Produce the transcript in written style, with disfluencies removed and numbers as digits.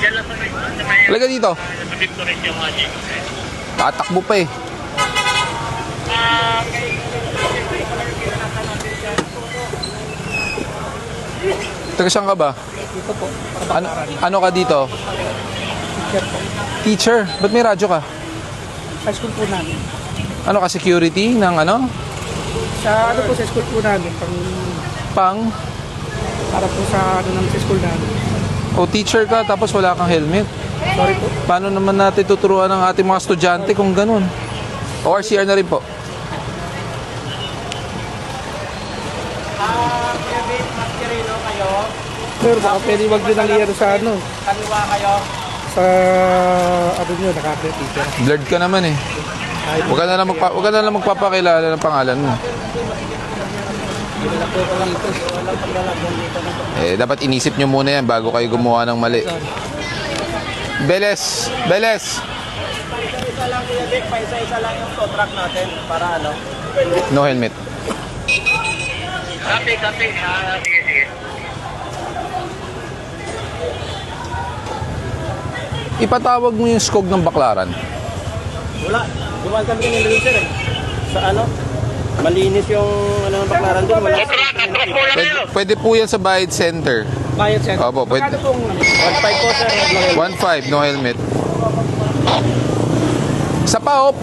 Talaga dito. Tatakbo pa eh. Taga saan ka ba? Dito po. Ano ka dito? Teacher po. Teacher? Ba't may radyo ka? Sa school po namin. Ano ka, security ng ano? Sa ano po sa school po namin. Pang? Para po sa ano namin sa school namin. O teacher ka tapos wala kang helmet. Sorry po. Paano naman natin tuturuan ang ating mga estudyante kung ganun? O RCR na rin po. Sir, baka pwede wag nyo nang iyaro sa ano. Kaliwa kayo. Sa ano nyo, naka-update teacher. Blurred ka naman eh. Huwag ka na lang magpapakilala ng pangalan mo. Eh, dapat inisip nyo muna yan bago kayo gumawa ng mali. Beles! Beles! Isa lang Kuya Vic, paisa-isa lang yung tow truck natin para ano. No helmet. Copy. Sige. Ipatawag mo yung skog ng Baklaran. Wala. Dumaan kami ng sir eh. Sa ano? Malinis yung ano ng Baklaran doon. Wala. Pwede po yan sa Bayad Center. Bayad center. Opo, pwede. Magkano pong 1.5 po sir. 1.5, no helmet. Sa PAOP,